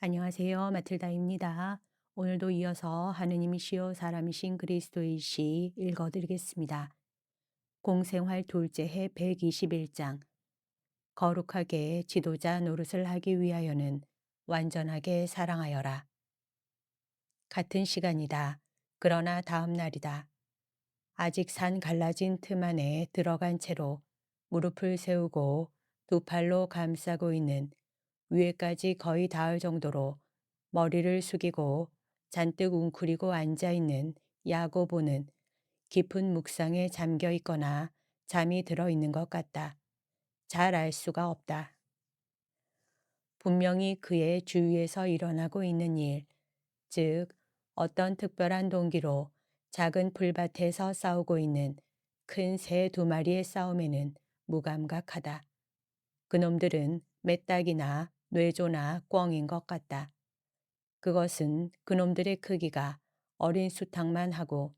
안녕하세요. 마틀다입니다. 오늘도 이어서 하느님이시요 사람이신 그리스도의 시 읽어드리겠습니다. 공생활 둘째 해 121장. 거룩하게 지도자 노릇을 하기 위하여는 완전하게 사랑하여라. 같은 시간이다. 그러나 다음 날이다. 아직 산 갈라진 틈 안에 들어간 채로 무릎을 세우고 두 팔로 감싸고 있는, 위에까지 거의 닿을 정도로 머리를 숙이고 잔뜩 웅크리고 앉아 있는 야고보는 깊은 묵상에 잠겨 있거나 잠이 들어 있는 것 같다. 잘 알 수가 없다. 분명히 그의 주위에서 일어나고 있는 일, 즉 어떤 특별한 동기로 작은 풀밭에서 싸우고 있는 큰 새 두 마리의 싸움에는 무감각하다. 그놈들은 메딱이나 뇌조나 꿩인 것 같다. 그것은 그놈들의 크기가 어린 수탉만 하고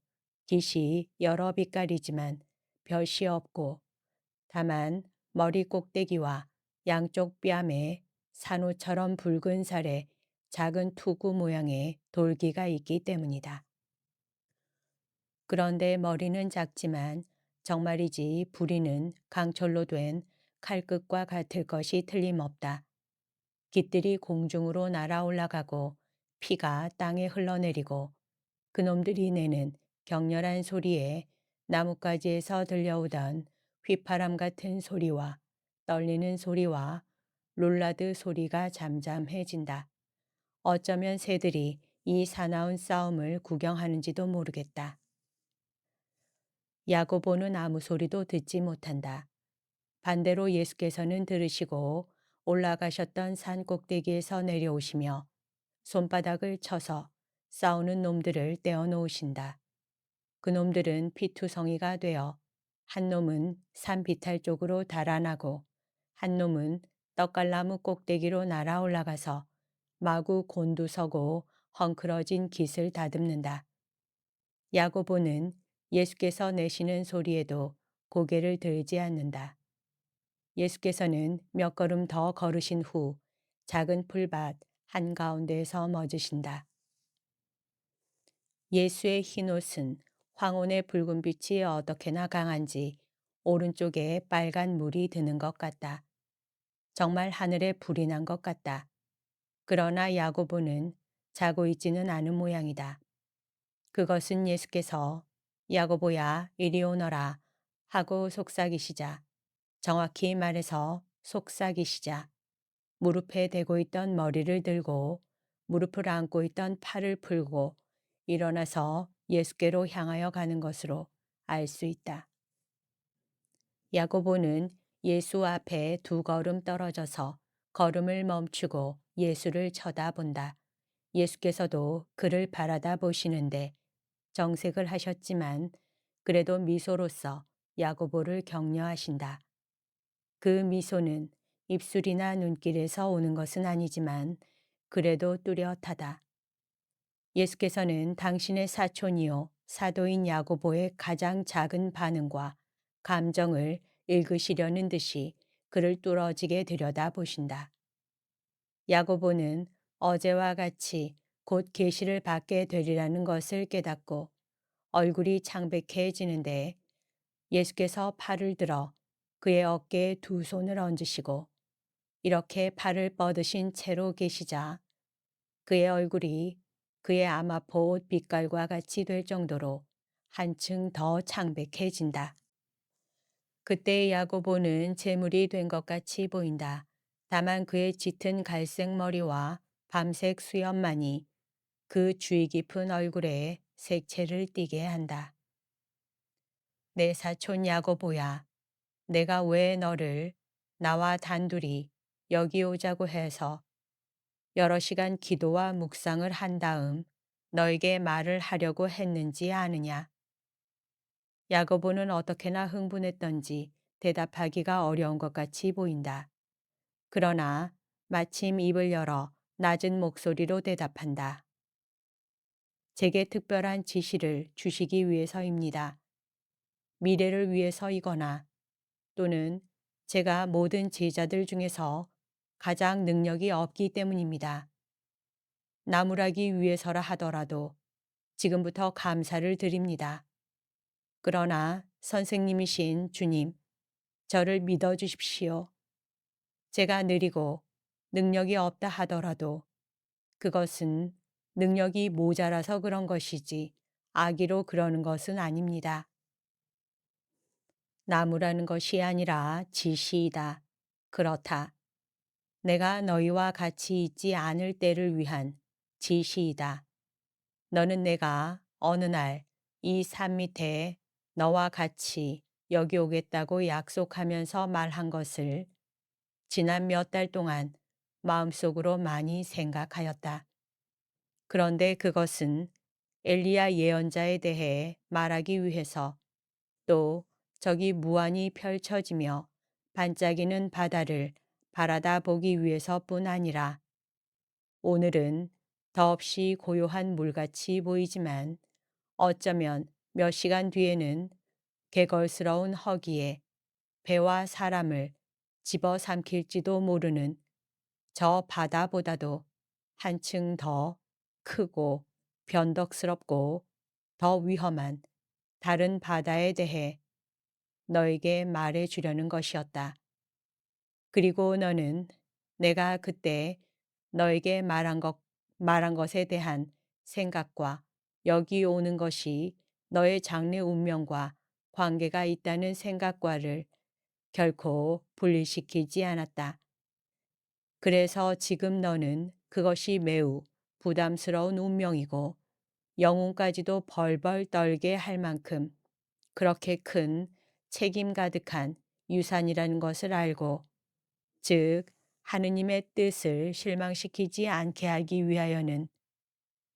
깃이 여러 빛깔이지만 별시 없고, 다만 머리 꼭대기와 양쪽 뺨에 산호처럼 붉은 살에 작은 투구 모양의 돌기가 있기 때문이다. 그런데 머리는 작지만 정말이지 부리는 강철로 된 칼끝과 같을 것이 틀림없다. 깃들이 공중으로 날아 올라가고 피가 땅에 흘러내리고 그놈들이 내는 격렬한 소리에 나뭇가지에서 들려오던 휘파람 같은 소리와 떨리는 소리와 롤라드 소리가 잠잠해진다. 어쩌면 새들이 이 사나운 싸움을 구경하는지도 모르겠다. 야고보는 아무 소리도 듣지 못한다. 반대로 예수께서는 들으시고 올라가셨던 산 꼭대기에서 내려오시며 손바닥을 쳐서 싸우는 놈들을 떼어 놓으신다. 그 놈들은 피투성이가 되어 한 놈은 산 비탈 쪽으로 달아나고 한 놈은 떡갈나무 꼭대기로 날아 올라가서 마구 곤두서고 헝클어진 깃을 다듬는다. 야고보는 예수께서 내시는 소리에도 고개를 들지 않는다. 예수께서는 몇 걸음 더 걸으신 후 작은 풀밭 한가운데에서 멎으신다. 예수의 흰옷은 황혼의 붉은 빛이 어떻게나 강한지 오른쪽에 빨간 물이 드는 것 같다. 정말 하늘에 불이 난 것 같다. 그러나 야고보는 자고 있지는 않은 모양이다. 그것은 예수께서 야고보야 이리 오너라 하고 속삭이시자, 정확히 말해서 속삭이시자 무릎에 대고 있던 머리를 들고 무릎을 안고 있던 팔을 풀고 일어나서 예수께로 향하여 가는 것으로 알 수 있다. 야고보는 예수 앞에 두 걸음 떨어져서 걸음을 멈추고 예수를 쳐다본다. 예수께서도 그를 바라다 보시는데 정색을 하셨지만 그래도 미소로써 야고보를 격려하신다. 그 미소는 입술이나 눈길에서 오는 것은 아니지만 그래도 뚜렷하다. 예수께서는 당신의 사촌이요 사도인 야고보의 가장 작은 반응과 감정을 읽으시려는 듯이 그를 뚫어지게 들여다보신다. 야고보는 어제와 같이 곧 계시를 받게 되리라는 것을 깨닫고 얼굴이 창백해지는데 예수께서 팔을 들어 그의 어깨에 두 손을 얹으시고 이렇게 팔을 뻗으신 채로 계시자 그의 얼굴이 그의 아마포 옷 빛깔과 같이 될 정도로 한층 더 창백해진다. 그때 야고보는 재물이 된 것 같이 보인다. 다만 그의 짙은 갈색 머리와 밤색 수염만이 그 주의 깊은 얼굴에 색채를 띠게 한다. 내 사촌 야고보야, 내가 왜 너를 나와 단둘이 여기 오자고 해서 여러 시간 기도와 묵상을 한 다음 너에게 말을 하려고 했는지 아느냐? 야고보는 어떻게나 흥분했던지 대답하기가 어려운 것 같이 보인다. 그러나 마침 입을 열어 낮은 목소리로 대답한다. 제게 특별한 지시를 주시기 위해서입니다. 미래를 위해서이거나 또는 제가 모든 제자들 중에서 가장 능력이 없기 때문입니다. 나무라기 위해서라 하더라도 지금부터 감사를 드립니다. 그러나 선생님이신 주님, 저를 믿어 주십시오. 제가 느리고 능력이 없다 하더라도 그것은 능력이 모자라서 그런 것이지 악의로 그러는 것은 아닙니다. 나무라는 것이 아니라 지시이다. 그렇다. 내가 너희와 같이 있지 않을 때를 위한 지시이다. 너는 내가 어느 날 이 산 밑에 너와 같이 여기 오겠다고 약속하면서 말한 것을 지난 몇 달 동안 마음속으로 많이 생각하였다. 그런데 그것은 엘리야 예언자에 대해 말하기 위해서 또 저기 무한히 펼쳐지며 반짝이는 바다를 바라다 보기 위해서뿐 아니라 오늘은 더없이 고요한 물같이 보이지만 어쩌면 몇 시간 뒤에는 개걸스러운 허기에 배와 사람을 집어삼킬지도 모르는 저 바다보다도 한층 더 크고 변덕스럽고 더 위험한 다른 바다에 대해 너에게 말해 주려는 것이었다. 그리고 너는 내가 그때 너에게 말한 것에 대한 생각과 여기 오는 것이 너의 장래 운명과 관계가 있다는 생각과를 결코 분리시키지 않았다. 그래서 지금 너는 그것이 매우 부담스러운 운명이고 영혼까지도 벌벌 떨게 할 만큼 그렇게 큰 책임 가득한 유산이라는 것을 알고, 즉 하느님의 뜻을 실망시키지 않게 하기 위하여는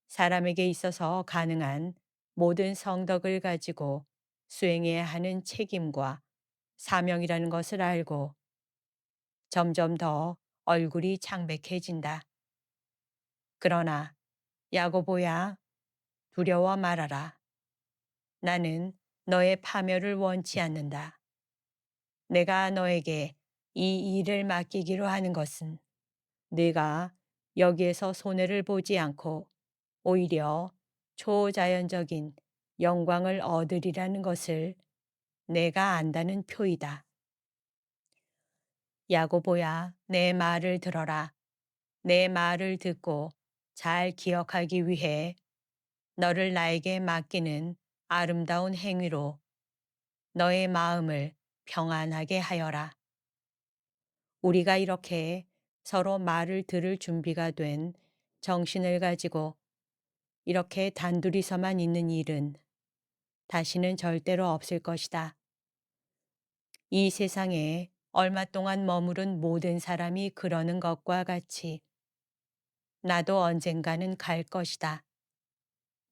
사람에게 있어서 가능한 모든 성덕을 가지고 수행해야 하는 책임과 사명이라는 것을 알고 점점 더 얼굴이 창백해진다. 그러나 야고보야, 두려워 말아라. 나는 너의 파멸을 원치 않는다. 내가 너에게 이 일을 맡기기로 하는 것은 네가 여기에서 손해를 보지 않고 오히려 초자연적인 영광을 얻으리라는 것을 내가 안다는 표이다. 야고보야, 내 말을 들어라. 내 말을 듣고 잘 기억하기 위해 너를 나에게 맡기는 아름다운 행위로 너의 마음을 평안하게 하여라. 우리가 이렇게 서로 말을 들을 준비가 된 정신을 가지고 이렇게 단둘이서만 있는 일은 다시는 절대로 없을 것이다. 이 세상에 얼마 동안 머무른 모든 사람이 그러는 것과 같이 나도 언젠가는 갈 것이다.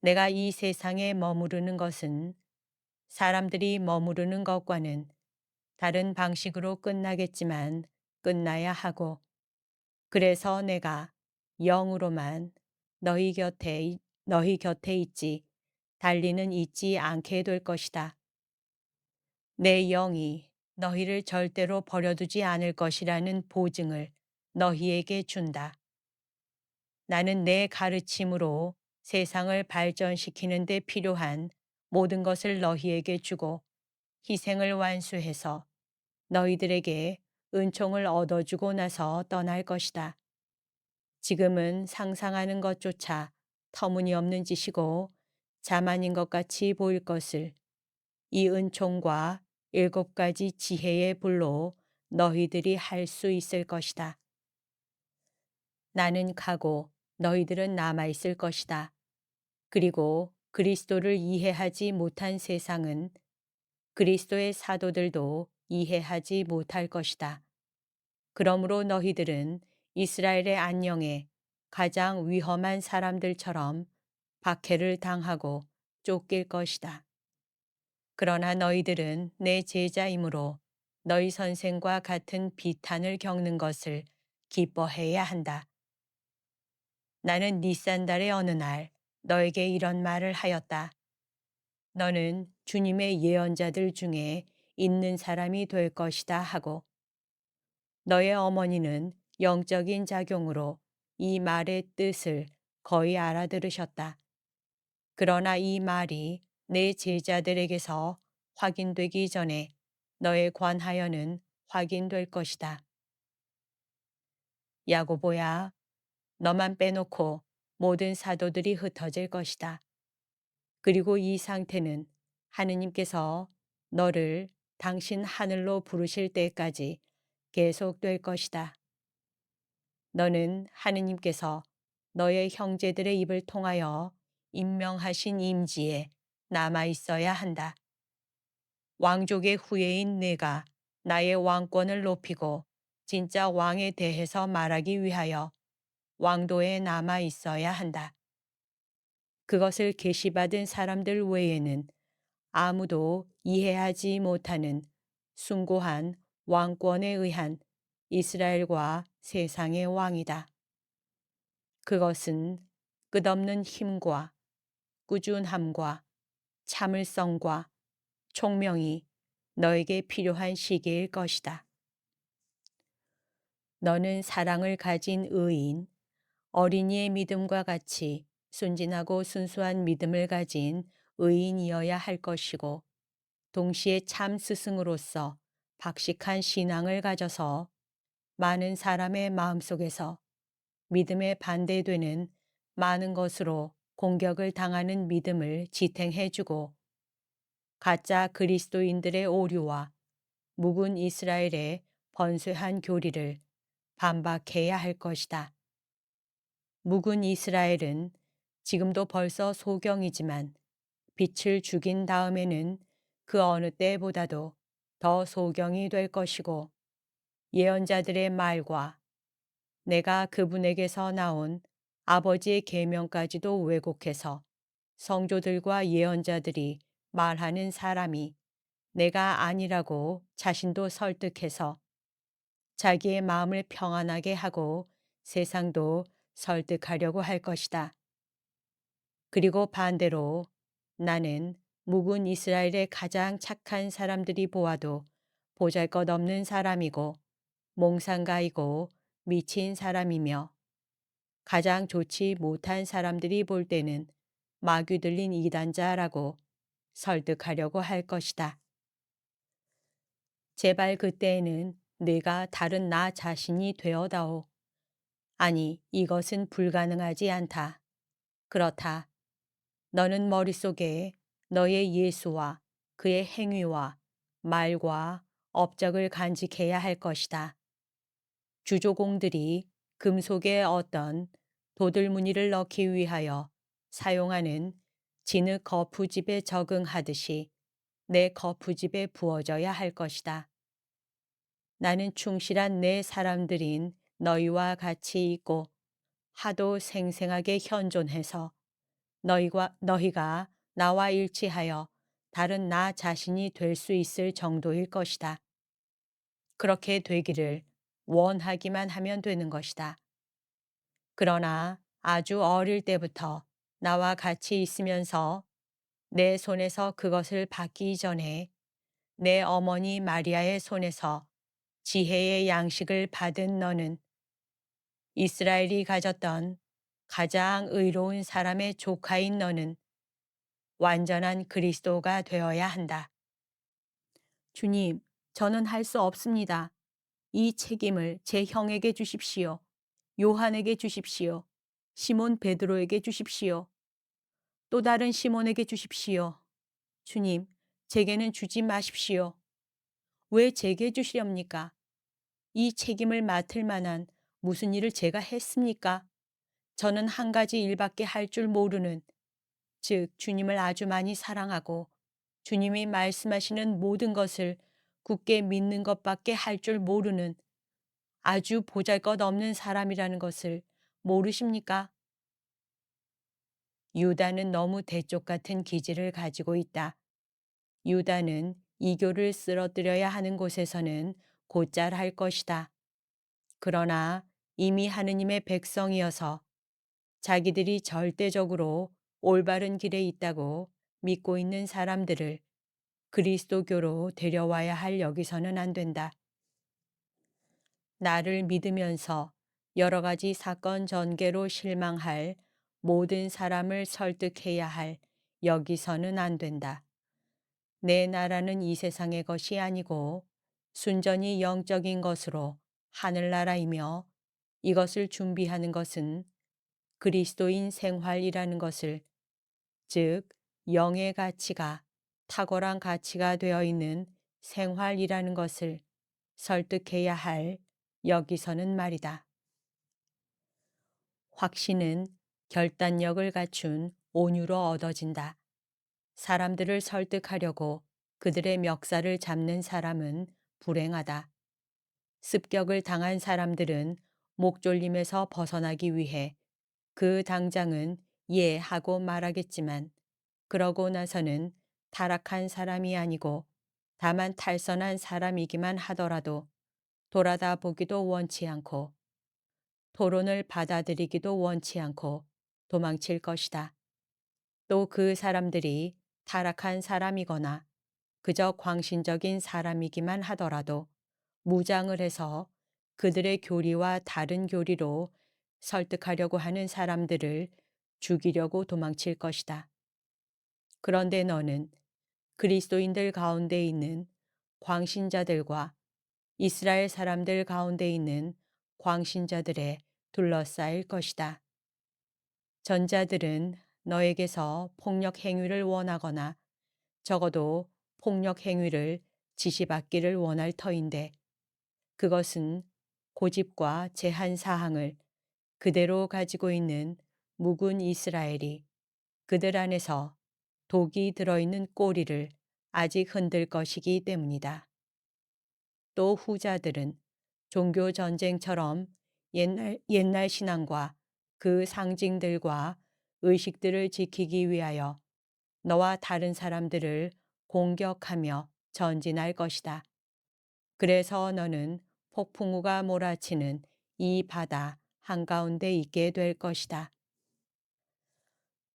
내가 이 세상에 머무르는 것은 사람들이 머무르는 것과는 다른 방식으로 끝나겠지만 끝나야 하고, 그래서 내가 영으로만 너희 곁에 있지 달리는 있지 않게 될 것이다. 내 영이 너희를 절대로 버려두지 않을 것이라는 보증을 너희에게 준다. 나는 내 가르침으로 세상을 발전시키는 데 필요한 모든 것을 너희에게 주고 희생을 완수해서 너희들에게 은총을 얻어주고 나서 떠날 것이다. 지금은 상상하는 것조차 터무니없는 짓이고 자만인 것 같이 보일 것을 이 은총과 7가지 지혜의 불로 너희들이 할 수 있을 것이다. 나는 가고 너희들은 남아있을 것이다. 그리고 그리스도를 이해하지 못한 세상은 그리스도의 사도들도 이해하지 못할 것이다. 그러므로 너희들은 이스라엘의 안녕에 가장 위험한 사람들처럼 박해를 당하고 쫓길 것이다. 그러나 너희들은 내 제자이므로 너희 선생과 같은 비탄을 겪는 것을 기뻐해야 한다. 나는 니산달의 어느 날 너에게 이런 말을 하였다. 너는 주님의 예언자들 중에 있는 사람이 될 것이다 하고, 너의 어머니는 영적인 작용으로 이 말의 뜻을 거의 알아들으셨다. 그러나 이 말이 내 제자들에게서 확인되기 전에 너에 관하여는 확인될 것이다. 야고보야, 너만 빼놓고 모든 사도들이 흩어질 것이다. 그리고 이 상태는 하느님께서 너를 당신 하늘로 부르실 때까지 계속될 것이다. 너는 하느님께서 너의 형제들의 입을 통하여 임명하신 임지에 남아 있어야 한다. 왕족의 후예인 내가 나의 왕권을 높이고 진짜 왕에 대해서 말하기 위하여 왕도에 남아 있어야 한다. 그것을 계시받은 사람들 외에는 아무도 이해하지 못하는 숭고한 왕권에 의한 이스라엘과 세상의 왕이다. 그것은 끝없는 힘과 꾸준함과 참을성과 총명이 너에게 필요한 시기일 것이다. 너는 사랑을 가진 의인, 어린이의 믿음과 같이 순진하고 순수한 믿음을 가진 의인이어야 할 것이고, 동시에 참 스승으로서 박식한 신앙을 가져서 많은 사람의 마음속에서 믿음에 반대되는 많은 것으로 공격을 당하는 믿음을 지탱해주고, 가짜 그리스도인들의 오류와 묵은 이스라엘의 번뇌한 교리를 반박해야 할 것이다. 묵은 이스라엘은 지금도 벌써 소경이지만 빛을 죽인 다음에는 그 어느 때보다도 더 소경이 될 것이고, 예언자들의 말과 내가 그분에게서 나온 아버지의 계명까지도 왜곡해서 성도들과 예언자들이 말하는 사람이 내가 아니라고 자신도 설득해서 자기의 마음을 평안하게 하고 세상도 설득하려고 할 것이다. 그리고 반대로 나는 묵은 이스라엘의 가장 착한 사람들이 보아도 보잘것없는 사람이고 몽상가이고 미친 사람이며, 가장 좋지 못한 사람들이 볼 때는 마귀 들린 이단자라고 설득하려고 할 것이다. 제발 그때에는 내가 다른 나 자신이 되어다오. 아니, 이것은 불가능하지 않다. 그렇다. 너는 머릿속에 너의 예수와 그의 행위와 말과 업적을 간직해야 할 것이다. 주조공들이 금속에 어떤 도들무늬를 넣기 위하여 사용하는 진흙 거푸집에 적응하듯이 내 거푸집에 부어져야 할 것이다. 나는 충실한 내 사람들인 너희와 같이 있고 하도 생생하게 현존해서 너희가 나와 일치하여 다른 나 자신이 될 수 있을 정도일 것이다. 그렇게 되기를 원하기만 하면 되는 것이다. 그러나 아주 어릴 때부터 나와 같이 있으면서 내 손에서 그것을 받기 전에 내 어머니 마리아의 손에서 지혜의 양식을 받은 너는 이스라엘이 가졌던 가장 의로운 사람의 조카인 너는 완전한 그리스도가 되어야 한다. 주님, 저는 할 수 없습니다. 이 책임을 제 형에게 주십시오. 요한에게 주십시오. 시몬 베드로에게 주십시오. 또 다른 시몬에게 주십시오. 주님, 제게는 주지 마십시오. 왜 제게 주시렵니까? 이 책임을 맡을 만한 무슨 일을 제가 했습니까? 저는 한 가지 일밖에 할 줄 모르는, 즉 주님을 아주 많이 사랑하고 주님이 말씀하시는 모든 것을 굳게 믿는 것밖에 할 줄 모르는 아주 보잘것없는 사람이라는 것을 모르십니까? 유다는 너무 대쪽 같은 기질을 가지고 있다. 유다는 이교를 쓰러뜨려야 하는 곳에서는 곧잘 할 것이다. 그러나 이미 하느님의 백성이어서 자기들이 절대적으로 올바른 길에 있다고 믿고 있는 사람들을 그리스도교로 데려와야 할 여기서는 안 된다. 나를 믿으면서 여러 가지 사건 전개로 실망할 모든 사람을 설득해야 할 여기서는 안 된다. 내 나라는 이 세상의 것이 아니고 순전히 영적인 것으로 하늘나라이며 이것을 준비하는 것은 그리스도인 생활이라는 것을, 즉 영의 가치가 탁월한 가치가 되어 있는 생활이라는 것을 설득해야 할 여기서는 말이다. 확신은 결단력을 갖춘 온유로 얻어진다. 사람들을 설득하려고 그들의 멱살을 잡는 사람은 불행하다. 습격을 당한 사람들은 목졸림에서 벗어나기 위해 그 당장은 예 하고 말하겠지만 그러고 나서는 타락한 사람이 아니고 다만 탈선한 사람이기만 하더라도 돌아다 보기도 원치 않고 토론을 받아들이기도 원치 않고 도망칠 것이다. 또 그 사람들이 타락한 사람이거나 그저 광신적인 사람이기만 하더라도 무장을 해서 그들의 교리와 다른 교리로 설득하려고 하는 사람들을 죽이려고 도망칠 것이다. 그런데 너는 그리스도인들 가운데 있는 광신자들과 이스라엘 사람들 가운데 있는 광신자들에 둘러싸일 것이다. 전자들은 너에게서 폭력 행위를 원하거나 적어도 폭력 행위를 지시받기를 원할 터인데 그것은 고집과 제한 사항을 그대로 가지고 있는 묵은 이스라엘이 그들 안에서 독이 들어있는 꼬리를 아직 흔들 것이기 때문이다. 또 후자들은 종교 전쟁처럼 옛날 신앙과 그 상징들과 의식들을 지키기 위하여 너와 다른 사람들을 공격하며 전진할 것이다. 그래서 너는 폭풍우가 몰아치는 이 바다 한가운데 있게 될 것이다.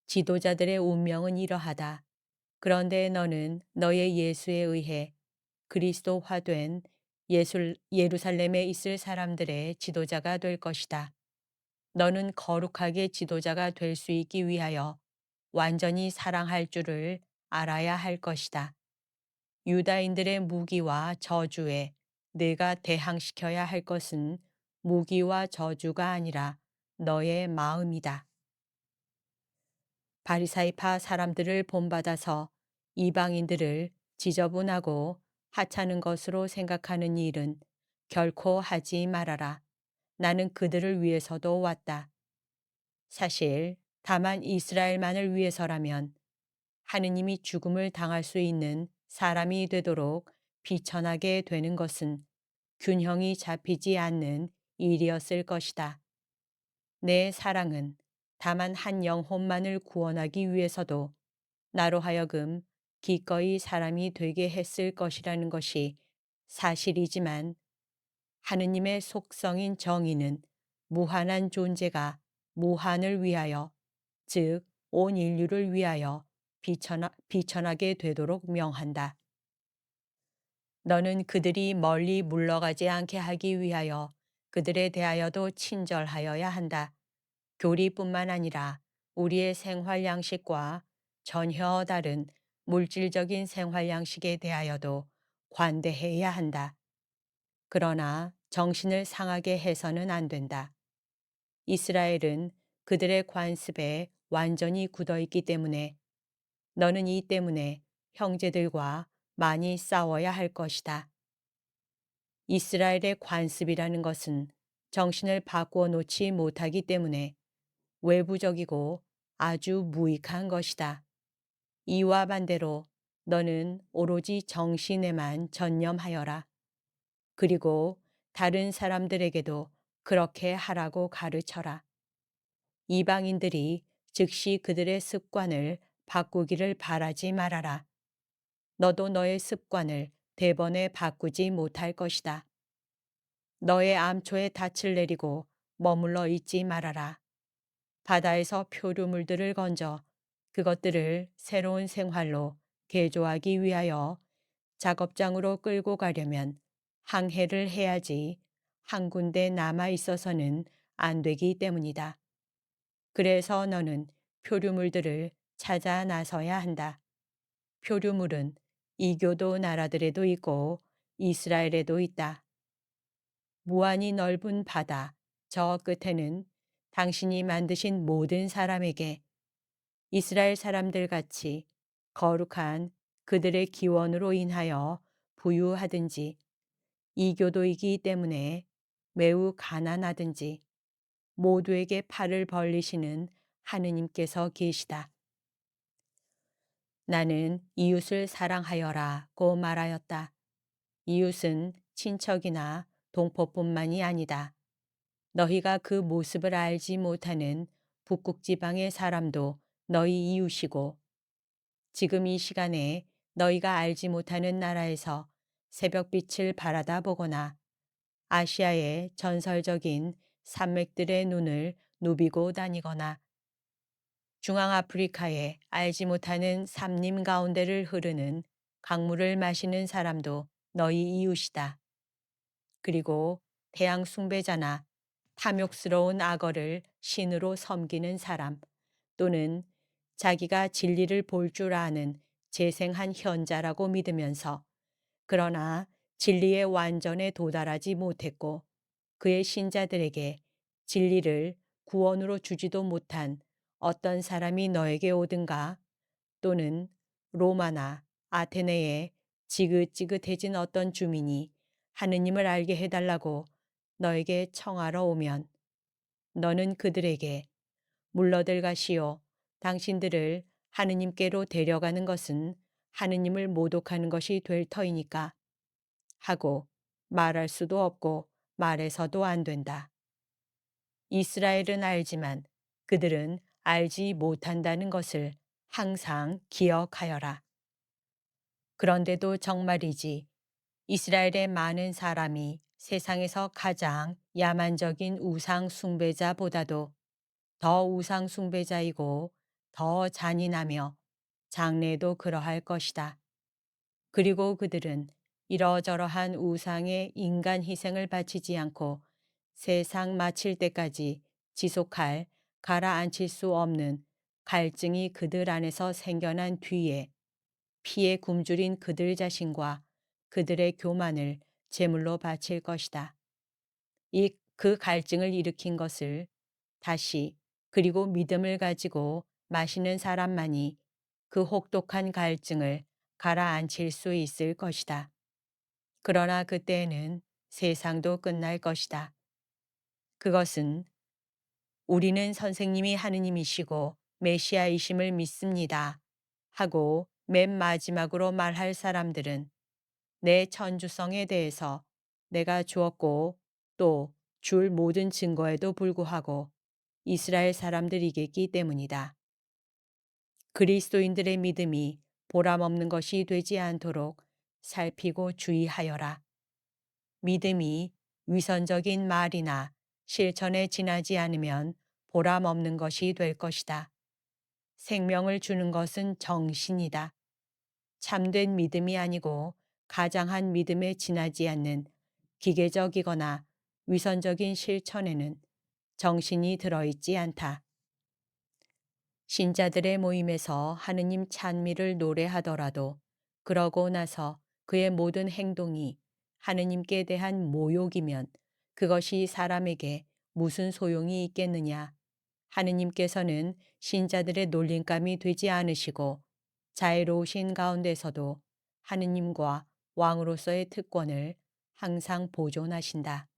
지도자들의 운명은 이러하다. 그런데 너는 너의 예수에 의해 그리스도화된 예루살렘에 있을 사람들의 지도자가 될 것이다. 너는 거룩하게 지도자가 될 수 있기 위하여 완전히 사랑할 줄을 알아야 할 것이다. 유다인들의 무기와 저주에 내가 대항시켜야 할 것은 무기와 저주가 아니라 너의 마음이다. 바리사이파 사람들을 본받아서 이방인들을 지저분하고 하찮은 것으로 생각하는 일은 결코 하지 말아라. 나는 그들을 위해서도 왔다. 사실 다만 이스라엘만을 위해서라면 하느님이 죽음을 당할 수 있는 사람이 되도록 비천하게 되는 것은 균형이 잡히지 않는 일이었을 것이다. 내 사랑은 다만 한 영혼만을 구원하기 위해서도 나로 하여금 기꺼이 사람이 되게 했을 것이라는 것이 사실이지만 하느님의 속성인 정의는 무한한 존재가 무한을 위하여, 즉 온 인류를 위하여 비천하게 되도록 명한다. 너는 그들이 멀리 물러가지 않게 하기 위하여 그들에 대하여도 친절하여야 한다. 교리뿐만 아니라 우리의 생활 양식과 전혀 다른 물질적인 생활 양식에 대하여도 관대해야 한다. 그러나 정신을 상하게 해서는 안 된다. 이스라엘은 그들의 관습에 완전히 굳어 있기 때문에 너는 이 때문에 형제들과 많이 싸워야 할 것이다. 이스라엘의 관습이라는 것은 정신을 바꾸어 놓지 못하기 때문에 외부적이고 아주 무익한 것이다. 이와 반대로 너는 오로지 정신에만 전념하여라. 그리고 다른 사람들에게도 그렇게 하라고 가르쳐라. 이방인들이 즉시 그들의 습관을 바꾸기를 바라지 말아라. 너도 너의 습관을 대번에 바꾸지 못할 것이다. 너의 암초에 닻을 내리고 머물러 있지 말아라. 바다에서 표류물들을 건져 그것들을 새로운 생활로 개조하기 위하여 작업장으로 끌고 가려면 항해를 해야지 한 군데 남아 있어서는 안 되기 때문이다. 그래서 너는 표류물들을 찾아 나서야 한다. 표류물은 이교도 나라들에도 있고 이스라엘에도 있다. 무한히 넓은 바다 저 끝에는 당신이 만드신 모든 사람에게 이스라엘 사람들 같이 거룩한 그들의 기원으로 인하여 부유하든지 이교도이기 때문에 매우 가난하든지 모두에게 팔을 벌리시는 하느님께서 계시다. 나는 이웃을 사랑하여라고 말하였다. 이웃은 친척이나 동포뿐만이 아니다. 너희가 그 모습을 알지 못하는 북극 지방의 사람도 너희 이웃이고 지금 이 시간에 너희가 알지 못하는 나라에서 새벽빛을 바라다 보거나 아시아의 전설적인 산맥들의 눈을 누비고 다니거나 중앙아프리카의 알지 못하는 삼림 가운데를 흐르는 강물을 마시는 사람도 너희 이웃이다. 그리고 태양 숭배자나 탐욕스러운 악어를 신으로 섬기는 사람 또는 자기가 진리를 볼 줄 아는 재생한 현자라고 믿으면서 그러나 진리의 완전에 도달하지 못했고 그의 신자들에게 진리를 구원으로 주지도 못한 어떤 사람이 너에게 오든가 또는 로마나 아테네에 지긋지긋해진 어떤 주민이 하느님을 알게 해달라고 너에게 청하러 오면 너는 그들에게 물러들 가시오. 당신들을 하느님께로 데려가는 것은 하느님을 모독하는 것이 될 터이니까 하고 말할 수도 없고 말해서도 안 된다. 이스라엘은 알지만 그들은 알지 못한다는 것을 항상 기억하여라. 그런데도 정말이지 이스라엘의 많은 사람이 세상에서 가장 야만적인 우상 숭배자보다도 더 우상 숭배자이고 더 잔인하며 장래도 그러할 것이다. 그리고 그들은 이러저러한 우상의 인간 희생을 바치지 않고 세상 마칠 때까지 지속할 가라앉힐 수 없는 갈증이 그들 안에서 생겨난 뒤에 피에 굶주린 그들 자신과 그들의 교만을 제물로 바칠 것이다. 그 갈증을 일으킨 것을 다시 그리고 믿음을 가지고 마시는 사람만이 그 혹독한 갈증을 가라앉힐 수 있을 것이다. 그러나 그때에는 세상도 끝날 것이다. 그것은 우리는 선생님이 하느님이시고 메시아이심을 믿습니다. 하고 맨 마지막으로 말할 사람들은 내 천주성에 대해서 내가 주었고 또 줄 모든 증거에도 불구하고 이스라엘 사람들이겠기 때문이다. 그리스도인들의 믿음이 보람없는 것이 되지 않도록 살피고 주의하여라. 믿음이 위선적인 말이나 실천에 지나지 않으면 보람없는 것이 될 것이다. 생명을 주는 것은 정신이다. 참된 믿음이 아니고 가장한 믿음에 지나지 않는 기계적이거나 위선적인 실천에는 정신이 들어있지 않다. 신자들의 모임에서 하느님 찬미를 노래하더라도 그러고 나서 그의 모든 행동이 하느님께 대한 모욕이면 그것이 사람에게 무슨 소용이 있겠느냐. 하느님께서는 신자들의 놀림감이 되지 않으시고 자애로우신 가운데서도 하느님과 왕으로서의 특권을 항상 보존하신다.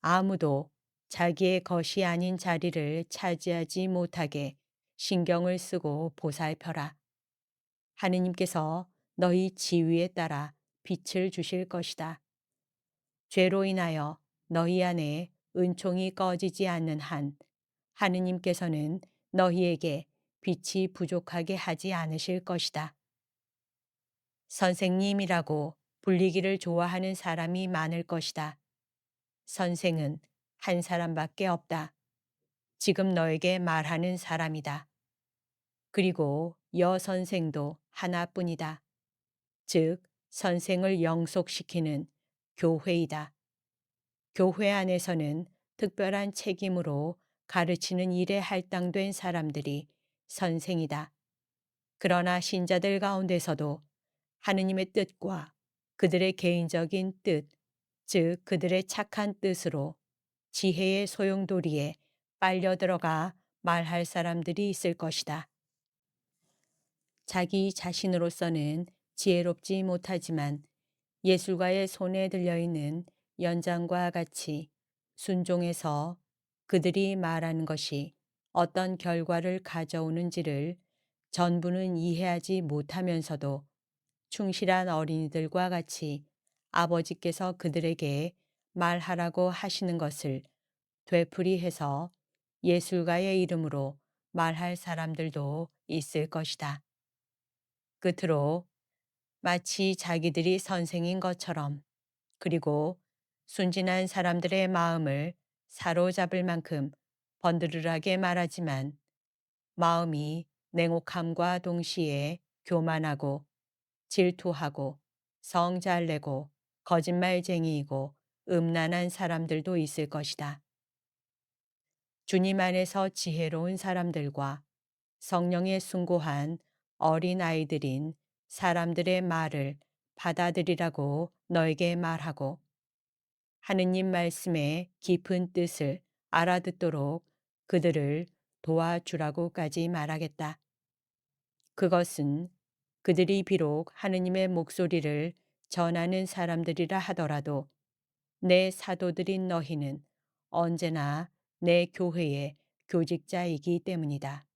아무도 자기의 것이 아닌 자리를 차지하지 못하게 신경을 쓰고 보살펴라. 하느님께서 너희 지위에 따라 빛을 주실 것이다. 죄로 인하여 너희 안에 은총이 꺼지지 않는 한 하느님께서는 너희에게 빛이 부족하게 하지 않으실 것이다. 선생님이라고 불리기를 좋아하는 사람이 많을 것이다. 선생은 한 사람밖에 없다. 지금 너에게 말하는 사람이다. 그리고 여선생도 하나뿐이다. 즉, 선생을 영속시키는 교회이다. 교회 안에서는 특별한 책임으로 가르치는 일에 할당된 사람들이 선생이다. 그러나 신자들 가운데서도 하느님의 뜻과 그들의 개인적인 뜻, 즉 그들의 착한 뜻으로 지혜의 소용돌이에 빨려 들어가 말할 사람들이 있을 것이다. 자기 자신으로서는 지혜롭지 못하지만 예술가의 손에 들려있는 연장과 같이 순종해서 그들이 말하는 것이 어떤 결과를 가져오는지를 전부는 이해하지 못하면서도 충실한 어린이들과 같이 아버지께서 그들에게 말하라고 하시는 것을 되풀이해서 예술가의 이름으로 말할 사람들도 있을 것이다. 끝으로 마치 자기들이 선생인 것처럼, 그리고 순진한 사람들의 마음을 사로잡을 만큼 번드르르하게 말하지만 마음이 냉혹함과 동시에 교만하고 질투하고 성 잘내고 거짓말쟁이이고 음란한 사람들도 있을 것이다. 주님 안에서 지혜로운 사람들과 성령에 숭고한 어린 아이들인 사람들의 말을 받아들이라고 너에게 말하고 하느님 말씀의 깊은 뜻을 알아듣도록 그들을 도와주라고까지 말하겠다. 그것은 그들이 비록 하느님의 목소리를 전하는 사람들이라 하더라도 내 사도들인 너희는 언제나 내 교회의 교직자이기 때문이다.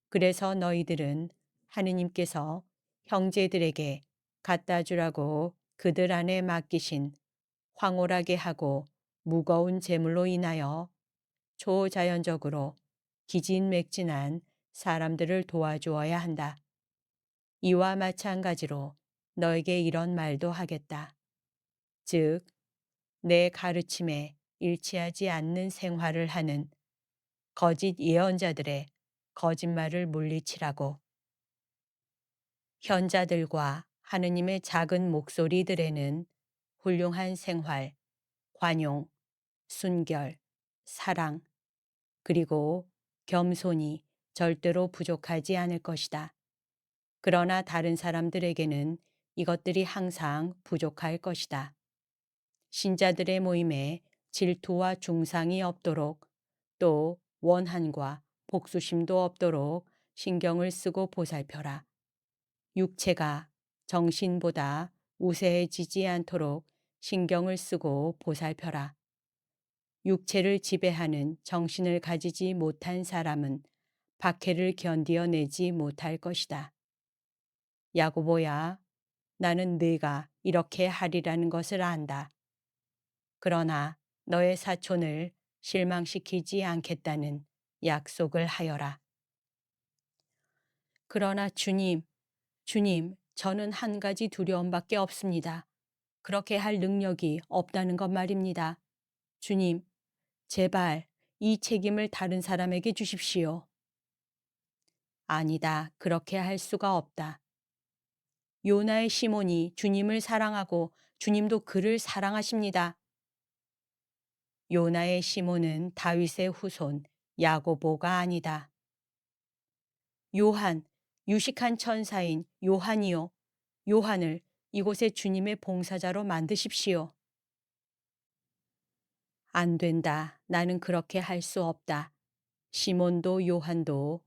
그래서 너희들은 하느님께서 형제들에게 갖다 주라고 그들 안에 맡기신 황홀하게 하고 무거운 재물로 인하여 초자연적으로 기진맥진한 사람들을 도와주어야 한다. 이와 마찬가지로 너에게 이런 말도 하겠다. 즉, 내 가르침에 일치하지 않는 생활을 하는 거짓 예언자들의 거짓말을 물리치라고. 현자들과 하느님의 작은 목소리들에는 훌륭한 생활, 관용, 순결, 사랑, 그리고 겸손이 절대로 부족하지 않을 것이다. 그러나 다른 사람들에게는 이것들이 항상 부족할 것이다. 신자들의 모임에 질투와 중상이 없도록, 또 원한과 복수심도 없도록 신경을 쓰고 보살펴라. 육체가 정신보다 우세해지지 않도록 신경을 쓰고 보살펴라. 육체를 지배하는 정신을 가지지 못한 사람은 박해를 견디어내지 못할 것이다. 야고보야, 나는 네가 이렇게 하리라는 것을 안다. 그러나 너의 사촌을 실망시키지 않겠다는 약속을 하여라. 그러나 주님, 저는 한 가지 두려움밖에 없습니다. 그렇게 할 능력이 없다는 것 말입니다. 주님, 제발 이 책임을 다른 사람에게 주십시오. 아니다. 그렇게 할 수가 없다. 요나의 시몬이 주님을 사랑하고 주님도 그를 사랑하십니다. 요나의 시몬은 다윗의 후손 야고보가 아니다. 요한, 유식한 천사인 요한이요. 요한을 이곳에 주님의 봉사자로 만드십시오. 안 된다. 나는 그렇게 할 수 없다. 시몬도 요한도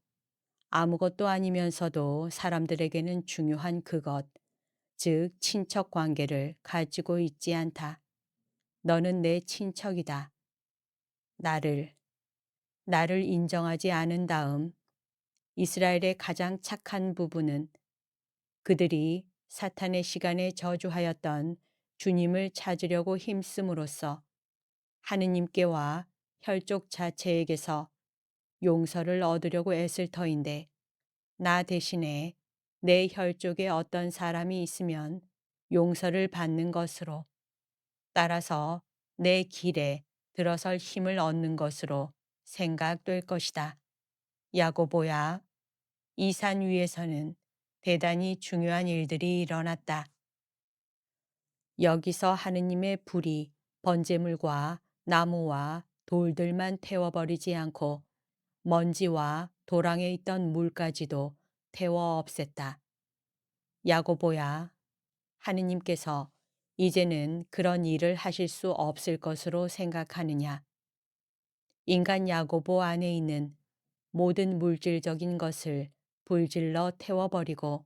아무것도 아니면서도 사람들에게는 중요한 그것, 즉 친척 관계를 가지고 있지 않다. 너는 내 친척이다. 나를 인정하지 않은 다음 이스라엘의 가장 착한 부분은 그들이 사탄의 시간에 저주하였던 주님을 찾으려고 힘씀으로써 하느님께와 혈족 자체에게서 용서를 얻으려고 애쓸 터인데, 나 대신에 내 혈족에 어떤 사람이 있으면 용서를 받는 것으로, 따라서 내 길에 들어설 힘을 얻는 것으로 생각될 것이다. 야고보야, 이 산 위에서는 대단히 중요한 일들이 일어났다. 여기서 하느님의 불이 번제물과 나무와 돌들만 태워버리지 않고 먼지와 도랑에 있던 물까지도 태워 없앴다. 야고보야, 하느님께서 이제는 그런 일을 하실 수 없을 것으로 생각하느냐? 인간 야고보 안에 있는 모든 물질적인 것을 불질러 태워버리고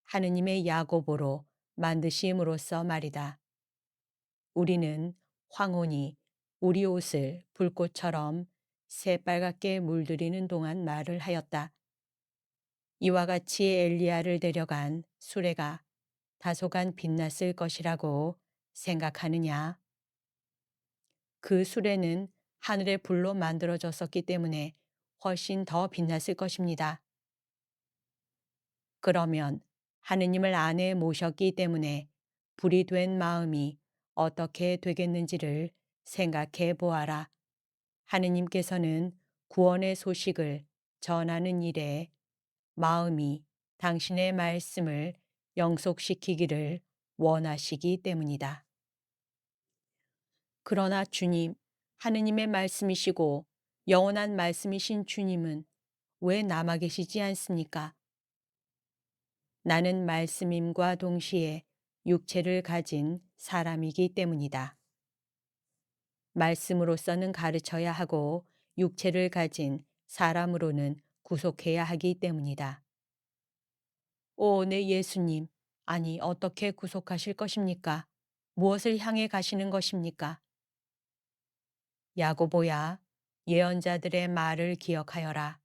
하느님의 야고보로 만드심으로써 말이다. 우리는 황혼이 우리 옷을 불꽃처럼 새빨갛게 물들이는 동안 말을 하였다. 이와 같이 엘리야를 데려간 수레가 다소간 빛났을 것이라고 생각하느냐? 그 수레는 하늘의 불로 만들어졌었기 때문에 훨씬 더 빛났을 것입니다. 그러면 하느님을 안에 모셨기 때문에 불이 된 마음이 어떻게 되겠는지를 생각해 보아라. 하느님께서는 구원의 소식을 전하는 일에 마음이 당신의 말씀을 영속시키기를 원하시기 때문이다. 그러나 주님, 하느님의 말씀이시고 영원한 말씀이신 주님은 왜 남아 계시지 않습니까? 나는 말씀임과 동시에 육체를 가진 사람이기 때문이다. 말씀으로서는 가르쳐야 하고 육체를 가진 사람으로는 구속해야 하기 때문이다. 오, 내 예수님, 아니 어떻게 구속하실 것입니까? 무엇을 향해 가시는 것입니까? 야고보야, 예언자들의 말을 기억하여라.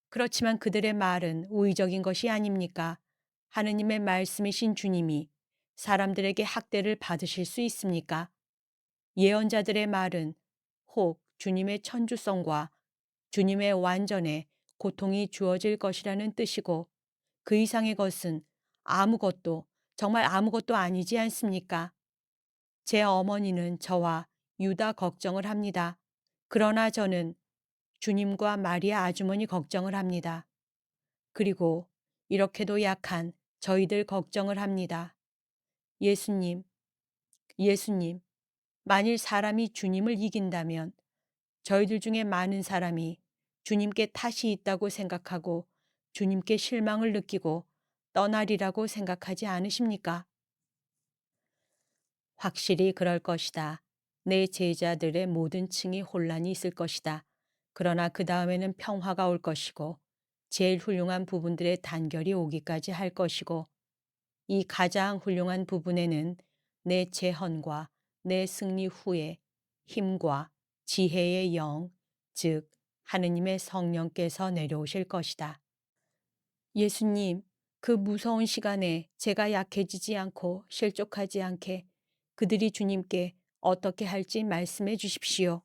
그렇지만 그들의 말은 우의적인 것이 아닙니까? 하느님의 말씀이신 주님이 사람들에게 학대를 받으실 수 있습니까? 예언자들의 말은 혹 주님의 천주성과 주님의 완전에 고통이 주어질 것이라는 뜻이고 그 이상의 것은 아무것도, 정말 아무것도 아니지 않습니까? 제 어머니는 저와 유다 걱정을 합니다. 그러나 저는 주님과 마리아 아주머니 걱정을 합니다. 그리고 이렇게도 약한 저희들 걱정을 합니다. 예수님, 예수님, 만일 사람이 주님을 이긴다면 저희들 중에 많은 사람이 주님께 탓이 있다고 생각하고 주님께 실망을 느끼고 떠나리라고 생각하지 않으십니까? 확실히 그럴 것이다. 내 제자들의 모든 층이 혼란이 있을 것이다. 그러나 그 다음에는 평화가 올 것이고 제일 훌륭한 부분들의 단결이 오기까지 할 것이고 이 가장 훌륭한 부분에는 내 재헌과 내 승리 후에 힘과 지혜의 영, 즉 하느님의 성령께서 내려오실 것이다. 예수님, 그 무서운 시간에 제가 약해지지 않고 실족하지 않게 그들이 주님께 어떻게 할지 말씀해 주십시오.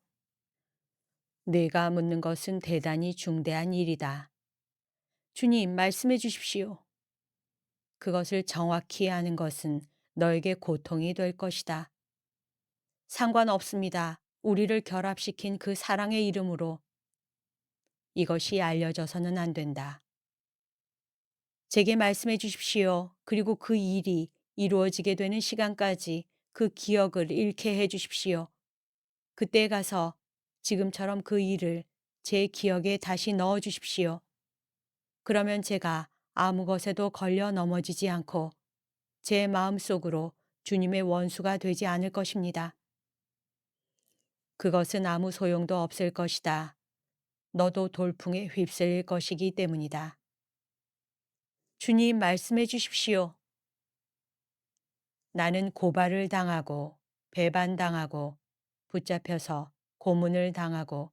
내가 묻는 것은 대단히 중대한 일이다. 주님, 말씀해 주십시오. 그것을 정확히 아는 것은 너에게 고통이 될 것이다. 상관없습니다. 우리를 결합시킨 그 사랑의 이름으로 이것이 알려져서는 안 된다. 제게 말씀해 주십시오. 그리고 그 일이 이루어지게 되는 시간까지 그 기억을 잃게 해 주십시오. 그때 가서 지금처럼 그 일을 제 기억에 다시 넣어 주십시오. 그러면 제가 아무 것에도 걸려 넘어지지 않고 제 마음속으로 주님의 원수가 되지 않을 것입니다. 그것은 아무 소용도 없을 것이다. 너도 돌풍에 휩쓸릴 것이기 때문이다. 주님 말씀해 주십시오. 나는 고발을 당하고 배반당하고 붙잡혀서 고문을 당하고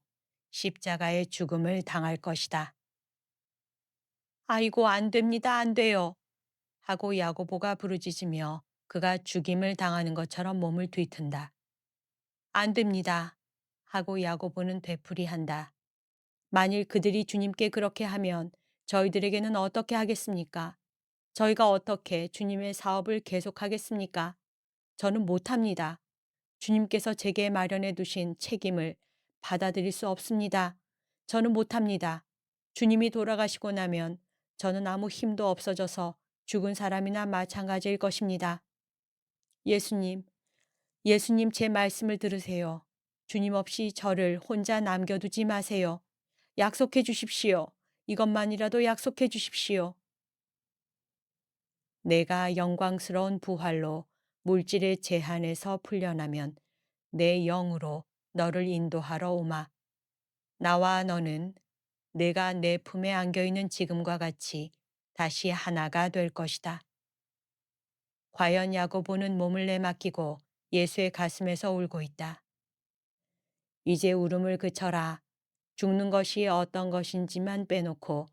십자가의 죽음을 당할 것이다. 아이고 안 됩니다. 안 돼요. 하고 야고보가 부르짖으며 그가 죽임을 당하는 것처럼 몸을 뒤튼다. 안 됩니다. 하고 야고보는 되풀이한다. 만일 그들이 주님께 그렇게 하면 저희들에게는 어떻게 하겠습니까? 저희가 어떻게 주님의 사업을 계속하겠습니까? 저는 못합니다. 주님께서 제게 마련해 두신 책임을 받아들일 수 없습니다. 저는 못합니다. 주님이 돌아가시고 나면 저는 아무 힘도 없어져서 죽은 사람이나 마찬가지일 것입니다. 예수님, 예수님 제 말씀을 들으세요. 주님 없이 저를 혼자 남겨두지 마세요. 약속해 주십시오. 이것만이라도 약속해 주십시오. 내가 영광스러운 부활로 물질의 제한에서 풀려나면 내 영으로 너를 인도하러 오마. 나와 너는 내가 내 품에 안겨 있는 지금과 같이 다시 하나가 될 것이다. 과연 야고보는 몸을 내맡기고 예수의 가슴에서 울고 있다. 이제 울음을 그쳐라. 죽는 것이 어떤 것인지만 빼놓고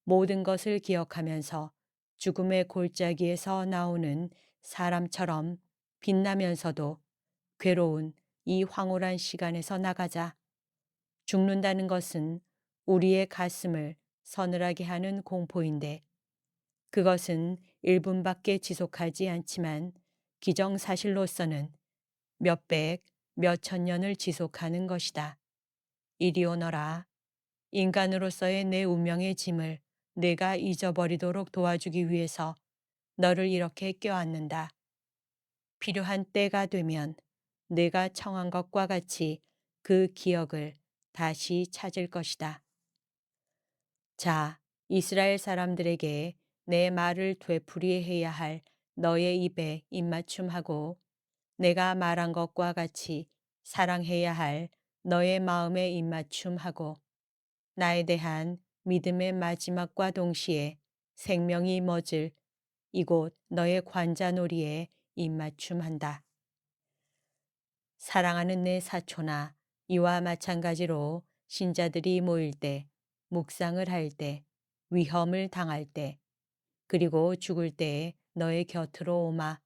모든 것을 기억하면서 죽음의 골짜기에서 나오는 사람처럼 빛나면서도 괴로운 이 황홀한 시간에서 나가자. 죽는다는 것은 우리의 가슴을 서늘하게 하는 공포인데 그것은 1분밖에 지속하지 않지만 기정사실로서는 몇백, 몇천 년을 지속하는 것이다. 이리 오너라. 인간으로서의 내 운명의 짐을 내가 잊어버리도록 도와주기 위해서 너를 이렇게 껴안는다. 필요한 때가 되면 내가 청한 것과 같이 그 기억을 다시 찾을 것이다. 자, 이스라엘 사람들에게 내 말을 되풀이해야 할 너의 입에 입맞춤하고 내가 말한 것과 같이 사랑해야 할 너의 마음에 입맞춤하고 나에 대한 믿음의 마지막과 동시에 생명이 멎을 이곳 너의 관자놀이에 입맞춤한다. 사랑하는 내 사촌아, 이와 마찬가지로 신자들이 모일 때, 묵상을 할 때, 위험을 당할 때, 그리고 죽을 때에 너의 곁으로 오마.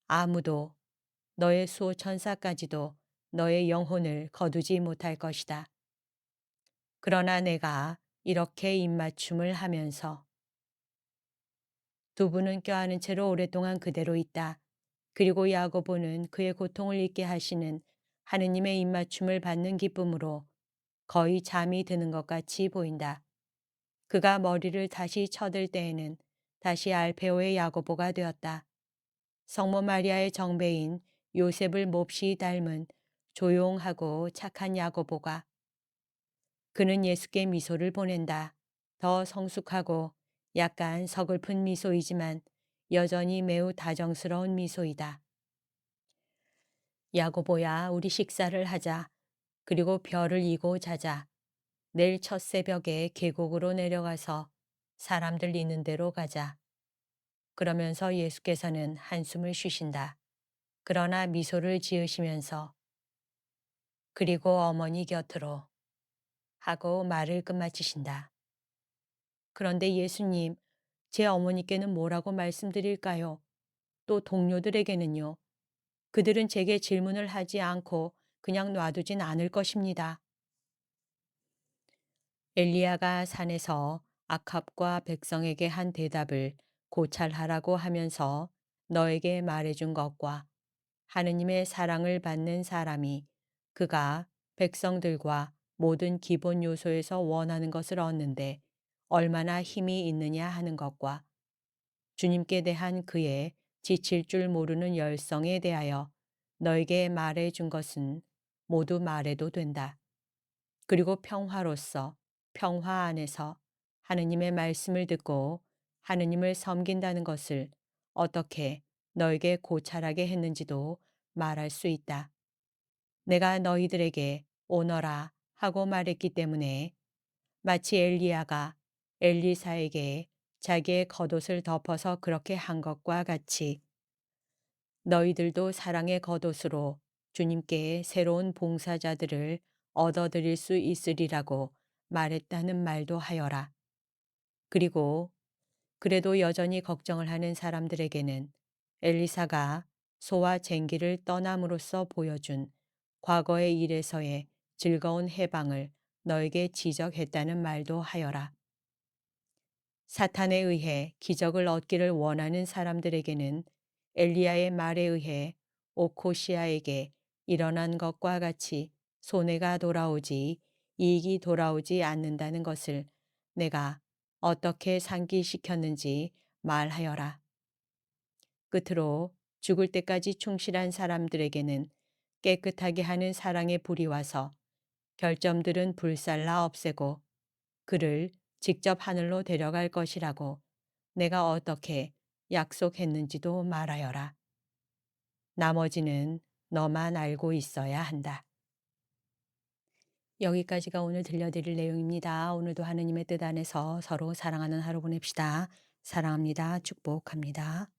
아무도 너의 수호천사까지도 너의 영혼을 거두지 못할 것이다. 그러나 내가 이렇게 입맞춤을 하면서 두 분은 껴안은 채로 오랫동안 그대로 있다. 그리고 야고보는 그의 고통을 잊게 하시는 하느님의 입맞춤을 받는 기쁨으로 거의 잠이 드는 것 같이 보인다. 그가 머리를 다시 쳐들 때에는 다시 알페오의 야고보가 되었다. 성모 마리아의 정배인 요셉을 몹시 닮은 조용하고 착한 야고보가 그는 예수께 미소를 보낸다. 더 성숙하고 약간 서글픈 미소이지만 여전히 매우 다정스러운 미소이다. 야고보야, 우리 식사를 하자. 그리고 별을 이고 자자. 내일 첫 새벽에 계곡으로 내려가서 사람들 있는 데로 가자. 그러면서 예수께서는 한숨을 쉬신다. 그러나 미소를 지으시면서 그리고 어머니 곁으로 하고 말을 끝마치신다. 그런데 예수님, 제 어머니께는 뭐라고 말씀드릴까요? 또 동료들에게는요? 그들은 제게 질문을 하지 않고 그냥 놔두진 않을 것입니다. 엘리야가 산에서 아캅과 백성에게 한 대답을 고찰하라고 하면서 너에게 말해준 것과 하느님의 사랑을 받는 사람이 그가 백성들과 모든 기본 요소에서 원하는 것을 얻는데 얼마나 힘이 있느냐 하는 것과 주님께 대한 그의 지칠 줄 모르는 열성에 대하여 너에게 말해 준 것은 모두 말해도 된다. 그리고 평화로서 평화 안에서 하느님의 말씀을 듣고 하느님을 섬긴다는 것을 어떻게 너에게 고찰하게 했는지도 말할 수 있다. 내가 너희들에게 오너라 하고 말했기 때문에 마치 엘리야가 엘리사에게 자기의 겉옷을 덮어서 그렇게 한 것과 같이 너희들도 사랑의 겉옷으로 주님께 새로운 봉사자들을 얻어들일 수 있으리라고 말했다는 말도 하여라. 그리고 그래도 여전히 걱정을 하는 사람들에게는 엘리사가 소와 쟁기를 떠남으로써 보여준 과거의 일에서의 즐거운 해방을 너에게 지적했다는 말도 하여라. 사탄에 의해 기적을 얻기를 원하는 사람들에게는 엘리야의 말에 의해 오코시아에게 일어난 것과 같이 손해가 돌아오지 이익이 돌아오지 않는다는 것을 내가 어떻게 상기시켰는지 말하여라. 끝으로 죽을 때까지 충실한 사람들에게는 깨끗하게 하는 사랑의 불이 와서 결점들은 불살라 없애고 그를 직접 하늘로 데려갈 것이라고 내가 어떻게 약속했는지도 말하여라. 나머지는 너만 알고 있어야 한다. 여기까지가 오늘 들려드릴 내용입니다. 오늘도 하느님의 뜻 안에서 서로 사랑하는 하루 보냅시다. 사랑합니다. 축복합니다.